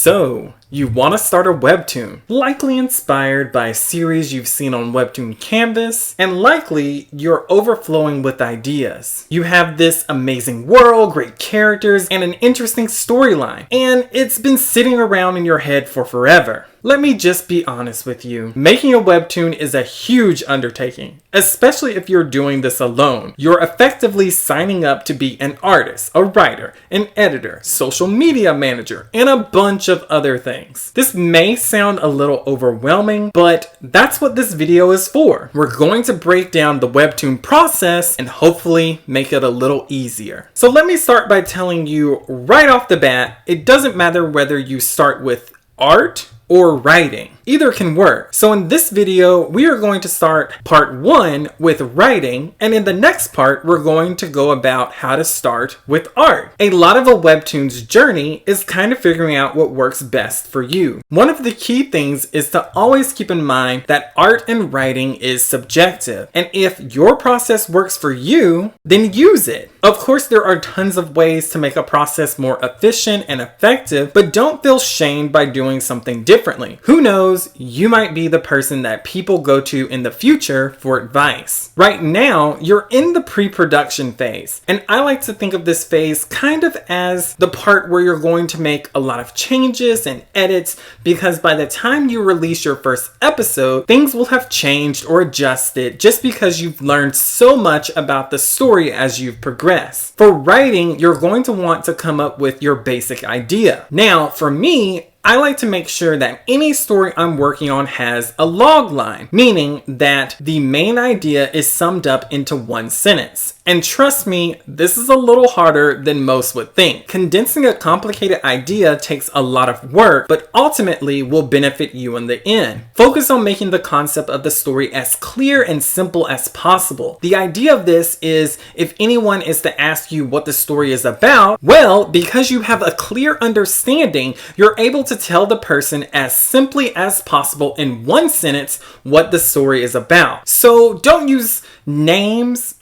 So, you want to start a webtoon, likely inspired by a series you've seen on Webtoon Canvas, and likely you're overflowing with ideas. You have this amazing world, great characters, and an interesting storyline, and it's been sitting around in your head for forever. Let me just be honest with you. Making a webtoon is a huge undertaking, especially if you're doing this alone. You're effectively signing up to be an artist, a writer, an editor, social media manager, and a bunch of other things. This may sound a little overwhelming, but that's what this video is for. We're going to break down the webtoon process and hopefully make it a little easier. So let me start by telling you right off the bat, it doesn't matter whether you start with art or writing. Either can work. So in this video, we are going to start part 1 with writing, and in the next part, we're going to go about how to start with art. A lot of a webtoon's journey is kind of figuring out what works best for you. One of the key things is to always keep in mind that art and writing is subjective, and if your process works for you, then use it. Of course, there are tons of ways to make a process more efficient and effective, but don't feel shamed by doing something differently. Who knows? You might be the person that people go to in the future for advice. Right now, you're in the pre-production phase, and I like to think of this phase kind of as the part where you're going to make a lot of changes and edits, because by the time you release your first episode, things will have changed or adjusted just because you've learned so much about the story as you've progressed. For writing, you're going to want to come up with your basic idea. Now, for me, I like to make sure that any story I'm working on has a log line, meaning that the main idea is summed up into one sentence. And trust me, this is a little harder than most would think. Condensing a complicated idea takes a lot of work, but ultimately will benefit you in the end. Focus on making the concept of the story as clear and simple as possible. The idea of this is, if anyone is to ask you what the story is about, well, because you have a clear understanding, you're able to tell the person as simply as possible in one sentence what the story is about. So don't use names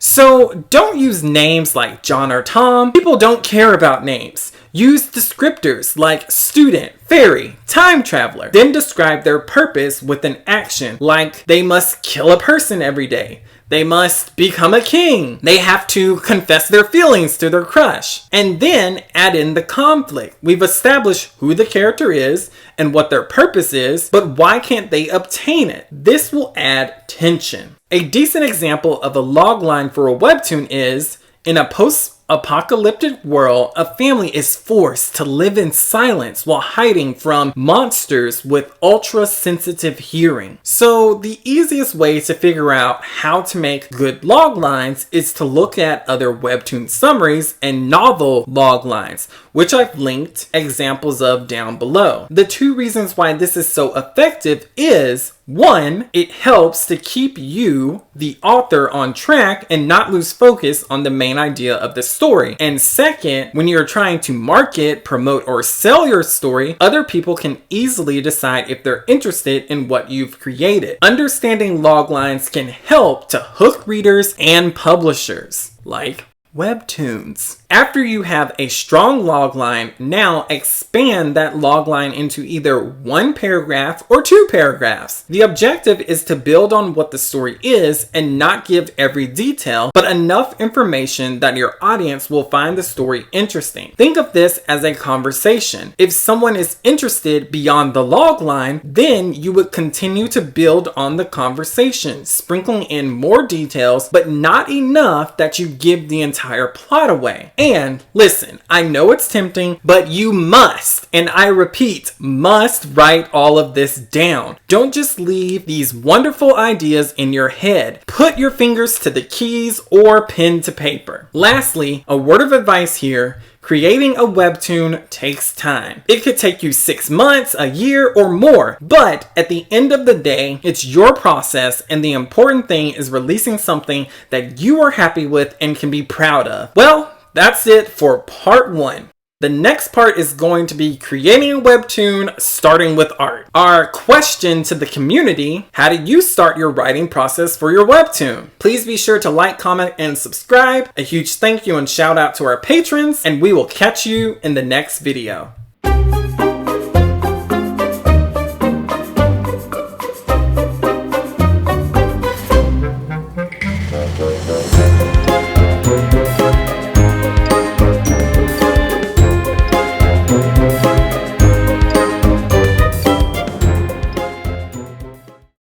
like John or Tom. People don't care about names. Use descriptors like student, fairy, time traveler. Then describe their purpose with an action, like they must kill a person every day. They must become a king. They have to confess their feelings to their crush. And then add in the conflict. We've established who the character is and what their purpose is, but why can't they obtain it? This will add tension. A decent example of a log line for a webtoon is, in a post-apocalyptic world, a family is forced to live in silence while hiding from monsters with ultra-sensitive hearing. So the easiest way to figure out how to make good log lines is to look at other webtoon summaries and novel log lines, which I've linked examples of down below. The two reasons why this is so effective is, 1, it helps to keep you, the author, on track and not lose focus on the main idea of the story. And second, when you're trying to market, promote, or sell your story, other people can easily decide if they're interested in what you've created. Understanding log lines can help to hook readers and publishers, like Webtoons. After you have a strong logline, now expand that logline into either one paragraph or 2 paragraphs. The objective is to build on what the story is and not give every detail, but enough information that your audience will find the story interesting. Think of this as a conversation. If someone is interested beyond the logline, then you would continue to build on the conversation, sprinkling in more details, but not enough that you give the entire plot away. And listen, I know it's tempting, but you must, and I repeat, must write all of this down. Don't just leave these wonderful ideas in your head. Put your fingers to the keys or pen to paper. Lastly, a word of advice here. Creating a webtoon takes time. It could take you 6 months, a year, or more, but at the end of the day, it's your process, and the important thing is releasing something that you are happy with and can be proud of. Well, that's it for part 1. The next part is going to be creating a webtoon starting with art. Our question to the community: how did you start your writing process for your webtoon? Please be sure to like, comment, and subscribe. A huge thank you and shout out to our patrons, and we will catch you in the next video.